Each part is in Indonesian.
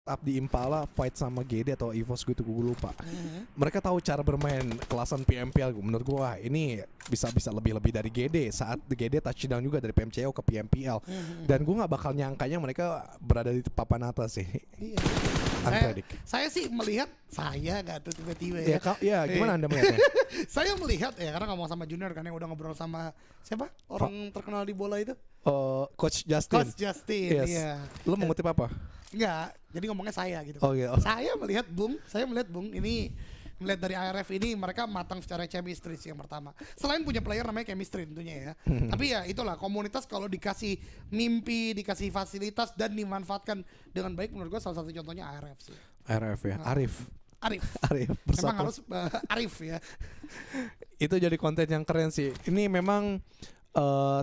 up di Impala fight sama GD atau EVOS gitu, gue lupa. Mereka tahu cara bermain kelasan PMPL. Menurut gue wah, ini bisa lebih dari GD saat GD touchdown juga dari PMCO ke PMPL. Dan gue nggak bakal nyangkanya mereka berada di papan atas sih. Iya. Saya sih melihat, saya nggak tuh tiba-tiba ya. Ya gimana Anda melihatnya? Saya melihat ya, karena ngomong sama Junior kan yang udah ngobrol sama siapa orang terkenal di bola itu. Coach Justin. Coach Justin, yes. iya. Lo mengutip apa? Enggak, jadi ngomongnya saya gitu. Oh iya. Saya melihat Bung ini melihat dari ARF ini mereka matang secara chemistry sih yang pertama. Selain punya player namanya chemistry tentunya ya. Tapi ya itulah komunitas kalau dikasih mimpi, dikasih fasilitas dan dimanfaatkan dengan baik, menurut gue salah satu contohnya ARF sih. ARF ya, Arif bersatu. Memang harus Arif ya. Itu jadi konten yang keren sih. Ini memang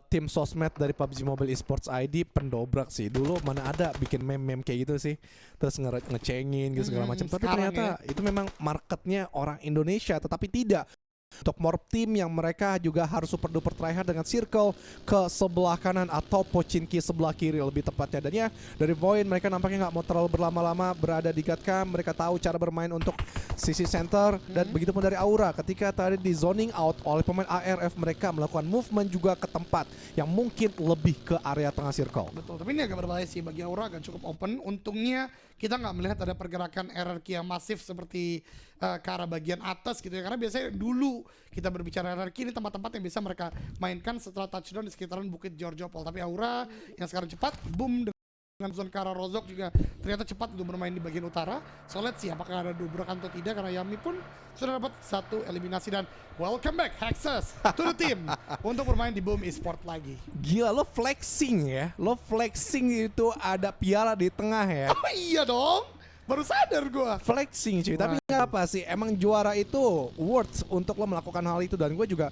tim sosmed dari PUBG Mobile Esports ID pendobrak sih. Dulu mana ada bikin meme kayak gitu sih, terus ngecengin gitu segala macam. Tapi ternyata itu memang marketnya orang Indonesia, tetapi tidak. Untuk Morp Team yang mereka juga harus super duper tryhard dengan circle ke sebelah kanan atau Pochinki sebelah kiri lebih tepatnya. Dan ya dari Void mereka nampaknya nggak mau terlalu berlama-lama berada di Gatcam. Mereka tahu cara bermain untuk sisi center dan begitu pun dari Aura. Ketika tadi di zoning out oleh pemain ARF, mereka melakukan movement juga ke tempat yang mungkin lebih ke area tengah circle. Betul, tapi ini agak berbahaya sih bagi Aura, agak cukup open. Untungnya kita nggak melihat ada pergerakan RRQ yang masif seperti ke arah bagian atas gitu ya. Karena biasanya dulu kita berbicara RRQ ini tempat-tempat yang bisa mereka mainkan setelah touchdown di sekitaran Bukit Georgiopol. Tapi Aura yang sekarang cepat, boom dengan zone ke arah Rozok juga ternyata cepat untuk bermain di bagian utara. So let's see apakah ada dobrakan atau tidak, karena Yami pun sudah dapat satu eliminasi. Dan welcome back Hexus to the team untuk bermain di Boom Esport lagi. Gila, lo flexing ya. Lo flexing itu ada piala di tengah ya. Oh iya dong, baru sadar gua. Flexing cuy, tapi nggak apa sih, emang juara itu worth untuk lo melakukan hal itu. Dan gue juga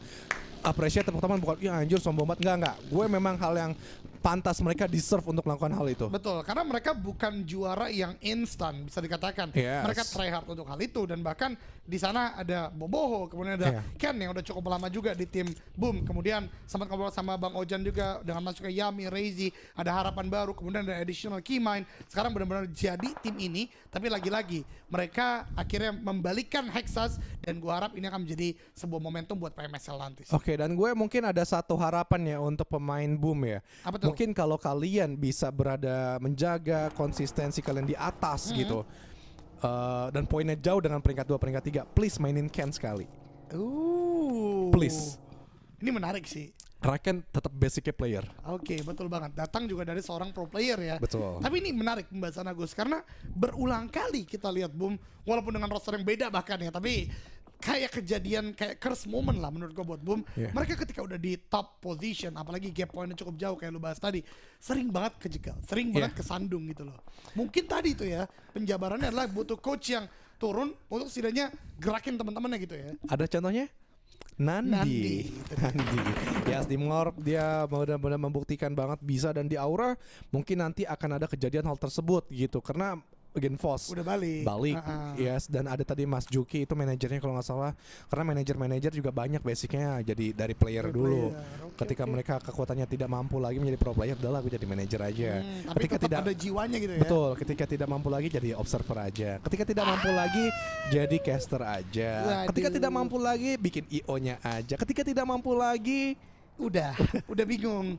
appreciate teman-teman, bukan ya anjir sombong banget, enggak. Gue memang hal yang pantas, mereka deserve untuk melakukan hal itu. Betul, karena mereka bukan juara yang instan bisa dikatakan. Yes. Mereka try hard untuk hal itu, dan bahkan di sana ada Boboho, kemudian ada Ken yang udah cukup lama juga di tim Boom. Kemudian sempat ngobrol sama Bang Ojan juga dengan masuknya Yami, Reizi, ada harapan baru, kemudian ada additional Keymind. Sekarang benar-benar jadi tim ini, tapi lagi-lagi mereka akhirnya membalikkan Hexas, dan gua harap ini akan menjadi sebuah momentum buat PMSL nanti. Oke, dan gue mungkin ada satu harapan ya untuk pemain Boom ya. Apa tuh? Mungkin kalau kalian bisa berada menjaga konsistensi kalian di atas gitu, dan poinnya jauh dengan peringkat 2, peringkat 3, please mainin Ken sekali. Please. Ini menarik sih. Raken tetap basicnya player. Oke, betul banget. Datang juga dari seorang pro player ya. Betul. Tapi ini menarik pembahasan Agus, karena berulang kali kita lihat Boom, walaupun dengan roster yang beda bahkan ya, tapi kayak kejadian kayak curse moment lah menurut gue buat Boom. Mereka ketika udah di top position, apalagi gap pointnya cukup jauh kayak lu bahas tadi, sering banget kejegal, sering banget kesandung gitu loh. Mungkin tadi itu ya penjabarannya adalah butuh coach yang turun untuk setidaknya gerakin teman-temannya gitu ya. Ada contohnya? Nandi. Ya, di Morp dia benar-benar membuktikan banget bisa, dan di Aura mungkin nanti akan ada kejadian hal tersebut gitu, karena Again Foss udah balik. Yes, dan ada tadi Mas Juki itu manajernya kalau nggak salah, karena manajer juga banyak basicnya jadi dari player dulu. Ketika mereka kekuatannya tidak mampu lagi menjadi pro player, udahlah gue jadi manajer aja. Tapi ketika tetap tidak ada jiwanya gitu ya. Betul, ketika tidak mampu lagi jadi observer aja. Ketika tidak mampu lagi jadi caster aja. Ketika tidak mampu lagi bikin IO-nya aja. Ketika tidak mampu lagi udah bingung.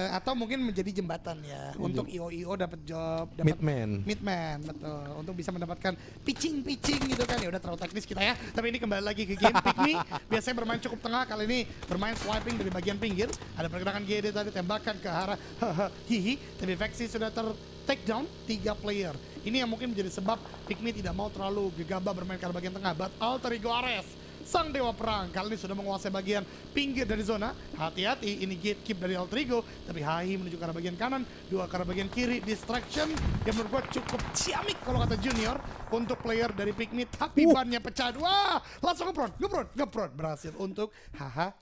Atau mungkin menjadi jembatan ya untuk IO dapat job, dapat midman betul, untuk bisa mendapatkan pitching gitu kan. Ya udah terlalu teknis kita ya, tapi ini kembali lagi ke game. Pikmi biasanya bermain cukup tengah, kali ini bermain swiping dari bagian pinggir. Ada pergerakan GD tadi, tembakan ke arah hihi, tapi Vexi sudah take down 3 player. Ini yang mungkin menjadi sebab Pikmi tidak mau terlalu gegabah bermain ke arah bagian tengah. But Alter Ego Ares, sang dewa perang, kali ini sudah menguasai bagian pinggir dari zona. Hati-hati, ini gatekeep dari Alter Ego, tapi Hahi menuju ke arah bagian kanan, 2 ke arah bagian kiri. Distraction yang menurut gue cukup ciamik kalau kata Junior untuk player dari Pikmi, tapi bannya pecah. Wah, langsung ngepron, berhasil untuk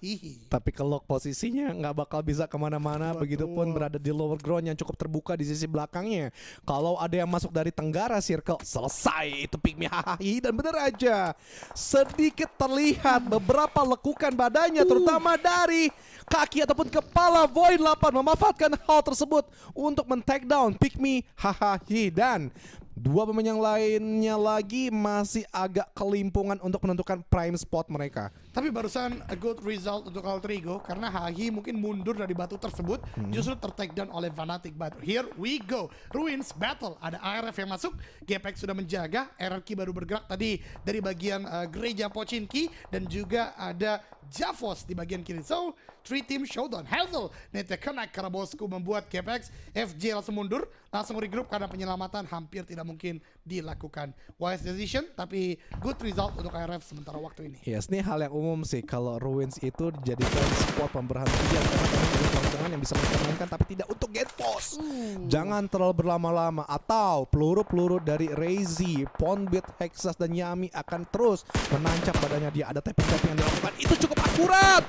hihi. Tapi kalau posisinya nggak bakal bisa kemana-mana. Begitupun berada di lower ground yang cukup terbuka di sisi belakangnya. Kalau ada yang masuk dari tenggara circle, selesai itu Pikmi hihi. Dan bener aja, sedikit terlihat beberapa lekukan badannya, terutama dari kaki ataupun kepala Void 8 memanfaatkan hal tersebut untuk men-take down Pikmi hihi. Dan Dua pemain yang lainnya lagi masih agak kelimpungan untuk menentukan prime spot mereka. Tapi barusan a good result untuk Alter Ego karena Hagi mungkin mundur dari batu tersebut justru ter-take down oleh Fnatic. But here we go, Ruins battle, ada ARF yang masuk, Gpex sudah menjaga, RRQ baru bergerak tadi dari bagian gereja Pochinki dan juga ada Javos di bagian kiri. So 3 team showdown. Hazel Nete kena karena bosku membuat Gpex. FJ langsung mundur, langsung regroup karena penyelamatan hampir tidak mungkin dilakukan. Wise decision tapi good result untuk ARF sementara waktu ini. Yes, ini hal yang umum sih kalau Ruins itu dijadikan spot pemberhentian karena memang keuntungan yang bisa mereka mainkan tapi tidak untuk get force. Jangan terlalu berlama-lama atau peluru-peluru dari Reizi, Ponbit, Hexas dan Yami akan terus menancap badannya. Dia ada tapping-tapping yang dilakukan. Itu cukup akurat.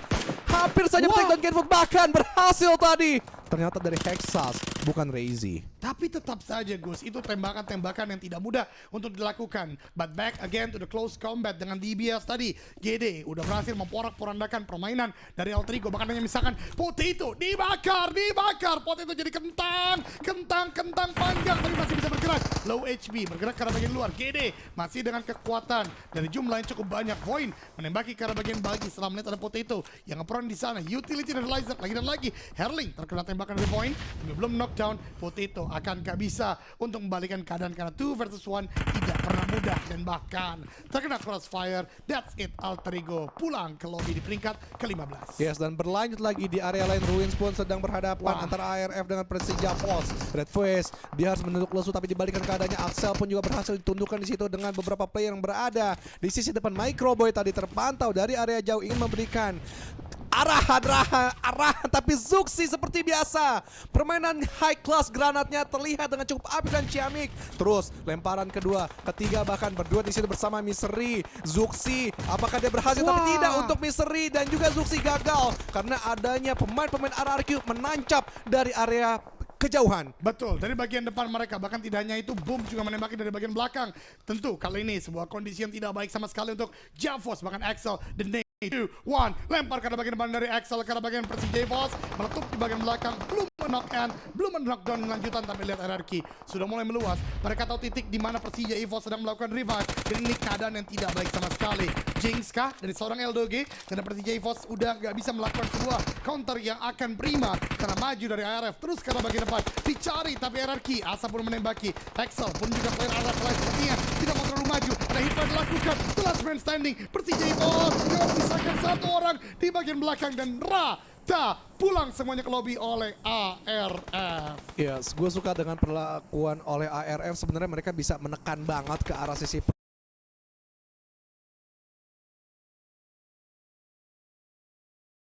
Hampir saja take down Genfoot, bahkan berhasil tadi. Ternyata dari Hexas, bukan Reizi. Tapi tetap saja Gus, itu tembakan-tembakan yang tidak mudah untuk dilakukan. But back again to the close combat dengan DBS tadi. GD udah berhasil memporak-porandakan permainan dari Alter Ego. Bahkan hanya misalkan Potato dibakar. Potato jadi kentang panjang tapi masih bisa bergerak. Low HP, bergerak ke arah bagian luar. GD masih dengan kekuatan dari jumlah yang cukup banyak. Void menembaki ke arah bagian bagi setelah melihat ada Potato yang ngeperan di sana. Utility dan Lizer lagi dan lagi. Herling terkena tembakan dari Void. Belum knockdown. Potato akan gak bisa untuk membalikan keadaan karena 2 versus 1 tidak pernah mudah dan bahkan terkena crossfire. That's it, Alter Ego pulang ke lobby di peringkat ke-15. Yes, dan berlanjut lagi di area lain. Ruins pun sedang berhadapan antara ARF dengan Persija Pos. Red Face, dia harus menunduk lesu tapi dibalikan keadaannya. Axel pun juga berhasil ditundukkan di situ dengan beberapa player yang berada di sisi depan. Microboy tadi terpantau dari area jauh ingin memberikan arahan, tapi Zuxi seperti biasa. Permainan high class granatnya terlihat dengan cukup apik dan ciamik. Terus lemparan kedua, ketiga bahkan berdua di situ bersama Misery. Zuxi, apakah dia berhasil? Tapi tidak untuk Misery dan juga Zuxi gagal karena adanya pemain-pemain RRQ menancap dari area kejauhan. Betul, dari bagian depan mereka. Bahkan tidak hanya itu, Boom juga menembaki dari bagian belakang. Tentu kali ini sebuah kondisi yang tidak baik sama sekali untuk Javos. Bahkan Axel, the 2, 1, lempar ke bagian depan dari Axel ke bagian Persija Evos, meletup di bagian belakang, belum knockdown lanjutan, tapi lihat RRQ sudah mulai meluas. Mereka tahu titik di mana Persija Evos sedang melakukan revive dan ini keadaan yang tidak baik sama sekali. Jinx kah dari seorang LDG karena Persija Evos udah gak bisa melakukan sebuah counter yang akan prima karena maju dari ARF terus ke bagian depan dicari tapi RRQ Asa pun menembaki. Axel pun juga player ARF lain sepertinya tidak mau terlalu maju. Ada hit yang dilakukan, the last man standing. Persija Evos memisahkan satu orang di bagian belakang dan Rata pulang semuanya ke lobby oleh ARF. Yes, gue suka dengan perlakuan oleh ARF. Sebenarnya mereka bisa menekan banget ke arah sisi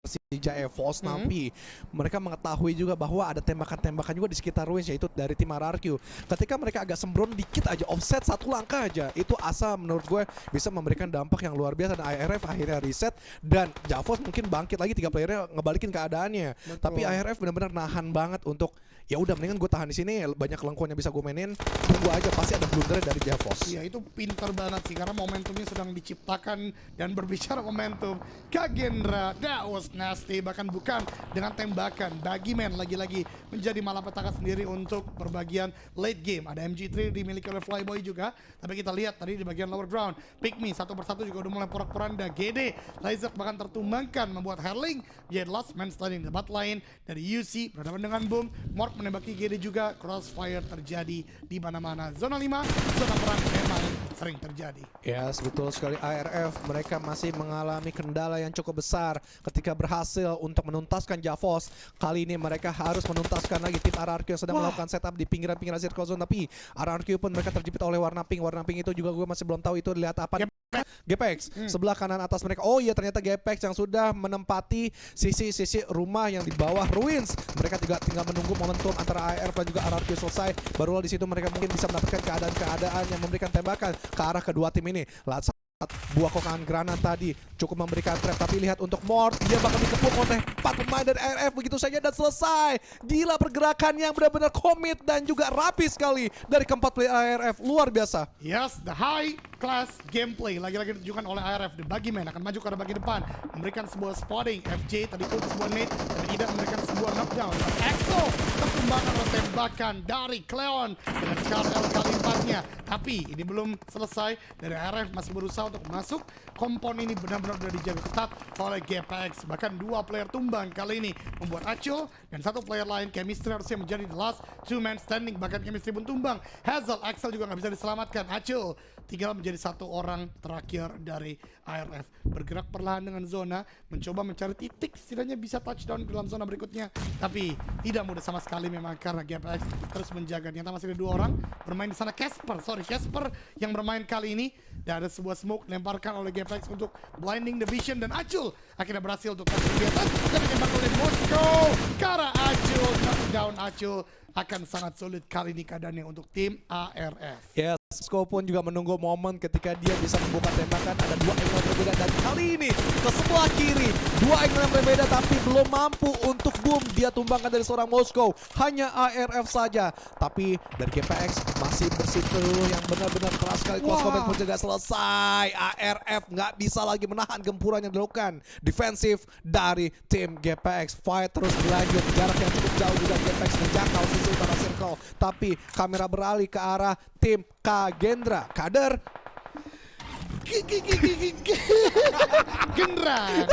Persija Evos, tapi mereka mengetahui juga bahwa ada tembakan-tembakan juga di sekitar Ruins, yaitu dari tim RRQ. Ketika mereka agak sembrono dikit aja, offset satu langkah aja, itu Asa menurut gue bisa memberikan dampak yang luar biasa. Dan ARF akhirnya reset dan Javos mungkin bangkit lagi, 3 playernya ngebalikin keadaannya. Betul. Tapi ARF benar-benar nahan banget untuk ya udah mendingan gue tahan di sini, banyak kelengkuan yang bisa gue mainin, tunggu aja pasti ada blunder dari Javos. Iya, itu pintar banget sih karena momentumnya sedang diciptakan. Dan berbicara momentum, Kagendra, that was nasty, bahkan bukan dengan tembakan. Bagiman lagi-lagi menjadi malapetaka sendiri untuk berbagian late game. Ada MG3 dimiliki oleh Flyboy juga, tapi kita lihat tadi di bagian lower ground, Pikmi satu persatu juga udah mulai porak-poranda. GD, Lizard bahkan tertumbangkan membuat Herling jadi last man standing. Debat lain dari UC berhadapan dengan Boom, Mork menembaki GD juga, crossfire terjadi di mana-mana. Zona 5, zona perang memang sering terjadi. Yes, betul sekali. ARF mereka masih mengalami kendala yang cukup besar ketika berhasil untuk menuntaskan Javos. Kali ini mereka harus menuntaskan lagi tim RRQ yang sedang melakukan setup di pinggiran-pinggiran circle zone, tapi RRQ pun mereka terjepit oleh warna pink. Warna pink itu juga gue masih belum tahu itu lihat apa. Gpex sebelah kanan atas mereka. Oh iya, ternyata Gpex yang sudah menempati sisi-sisi rumah yang di bawah Ruins. Mereka juga tinggal menunggu momentum antara ARF dan juga RRQ selesai. Barulah di situ mereka mungkin bisa mendapatkan keadaan-keadaan yang memberikan tembakan ke arah kedua tim ini. Buah kokaan granat tadi cukup memberikan trap, tapi lihat untuk Mort, dia bakal dikepung oleh 4 pemain dari ARF begitu saja dan selesai. Gila pergerakan yang benar-benar komit dan juga rapi sekali dari keempat player ARF, luar biasa. Yes, the high class gameplay lagi-lagi ditunjukkan oleh ARF. The Bagiman akan maju ke arah bagian depan, memberikan sebuah spotting. FJ tadi pun sebuah nade dan tidak memberikan sebuah knockdown. Axel tertumbangkan oleh tembakan dari Cleon dengan CRL kali 4 nampaknya. Tapi ini belum selesai. Dari RF masih berusaha untuk masuk. Kompon ini benar-benar sudah dijaga ketat oleh GPX. Bahkan 2 player tumbang kali ini membuat Acul dan 1 player lain chemistry harusnya menjadi the last 2 man standing. Bahkan chemistry pun tumbang. Hazel, Axel juga nggak bisa diselamatkan. Acul tinggal menjadi 1 orang terakhir dari ARF. Bergerak perlahan dengan zona, mencoba mencari titik setidaknya bisa touchdown ke dalam zona berikutnya. Tapi tidak mudah sama sekali memang karena GPX terus menjaga. Ternyata masih ada 2 orang bermain di sana. Casper yang bermain kali ini. Dan ada sebuah smoke dilemparkan oleh GPX untuk blinding the vision dan Acul akhirnya berhasil untuk kasih di atas dan ditembak oleh Moskow. Karena Acul knockdown Acul akan sangat sulit kali ini keadaannya untuk tim ARF. Ya, Moskow pun juga menunggu momen ketika dia bisa membuka tembakan. Ada 2 angle berbeda dan kali ini ke sebelah kiri 2 angle yang berbeda tapi belum mampu untuk boom. Dia tumbangkan dari seorang Moskow. Hanya ARF saja. Tapi dari GPX masih bersitu yang benar-benar keras sekali. Close combat pun juga selesai. ARF nggak bisa lagi menahan gempuran yang dilakukan defensif dari tim GPX. Fight terus berlanjut. Jarak yang cukup jauh juga GPX menjangkau sisi utara circle. Tapi kamera beralih ke arah tim Kagendra. Kader Gendrang.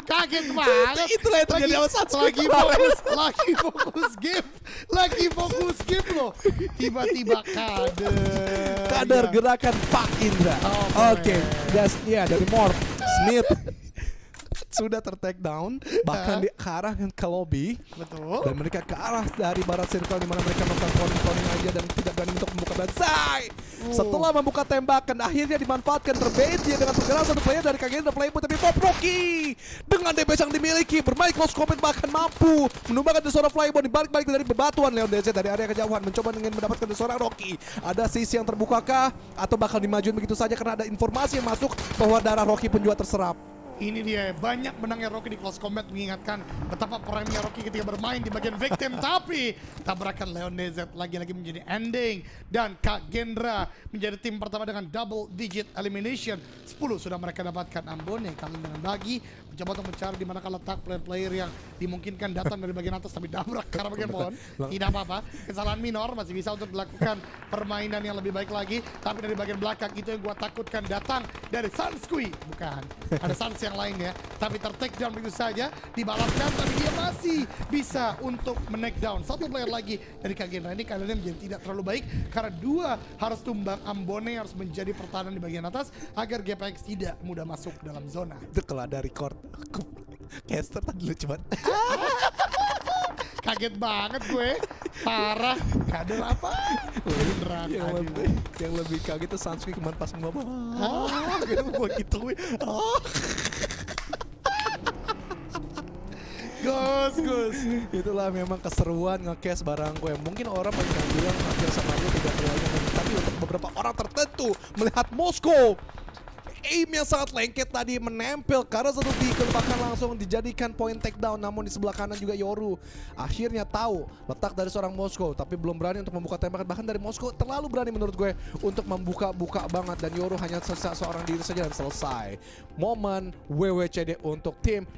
Kaget banget. Itulah yang terjadi sama Satsuki lagi fokus game loh. Tiba-tiba Kader gerakan Pak Indra. Oke, ya dari Morph Smith sudah ter-take down, bahkan di arah ke lobby. Betul. Dan mereka ke arah dari barat circle di mana mereka melakukan cloning aja dan tidak berani untuk membuka banzai. Setelah membuka tembakan, akhirnya dimanfaatkan terbait dia dengan pergerakan 1 player dari Kagendra Playboy, tapi Pop Rocky dengan DPS yang dimiliki bermain close combat bahkan mampu menumbangkan di seorang Playboy dibalik-balik dari bebatuan. Leon DC dari area kejauhan mencoba ingin mendapatkan di seorang Rocky. Ada sisi yang terbukakah atau bakal dimajuin begitu saja karena ada informasi yang masuk bahwa darah Rocky pun juga terserap. Ini dia banyak menangnya Rocky di close combat mengingatkan betapa prime-nya Rocky ketika bermain di bagian victim. Tapi tabrakan Leon DZ lagi-lagi menjadi ending dan Kagendra menjadi tim pertama dengan double digit elimination. 10 sudah mereka dapatkan. Ambone kali dengan bagi mencoba untuk mencari di manakah letak player-player yang dimungkinkan datang dari bagian atas tapi dabrak karena bagian pohon. Tidak apa-apa, kesalahan minor masih bisa untuk dilakukan permainan yang lebih baik lagi. Tapi dari bagian belakang itu yang gua takutkan datang dari Sanskui. Bukan, ada Sans yang lainnya, tapi ter-take down begitu saja, dibalaskan, tapi dia masih bisa untuk men-take down 1 player lagi dari Kagendra. Ini keadaannya menjadi tidak terlalu baik karena 2 harus tumbang. Ambone harus menjadi pertahanan di bagian atas agar GPX tidak mudah masuk dalam zona. Itu kalau ada record caster tadi lucu banget. Kaget banget gue, parah. Kader apa? Beneran. Yang lebih kaget itu Sanskui kemarin pas ngomong. Gitu gue gituin. Gus. Itulah memang keseruan nge-cast barang gue. Mungkin orang banyak yang bilang nge-cast sama dia tidak terlalu, tapi untuk beberapa orang tertentu melihat Moskow aim yang sangat lengket tadi menempel karena 1 beacon bahkan langsung dijadikan point takedown. Namun di sebelah kanan juga Yoru akhirnya tahu letak dari seorang Moskow tapi belum berani untuk membuka tembakan. Bahkan dari Moskow terlalu berani menurut gue untuk membuka banget dan Yoru hanya seorang diri saja dan selesai. Momen WWCD untuk tim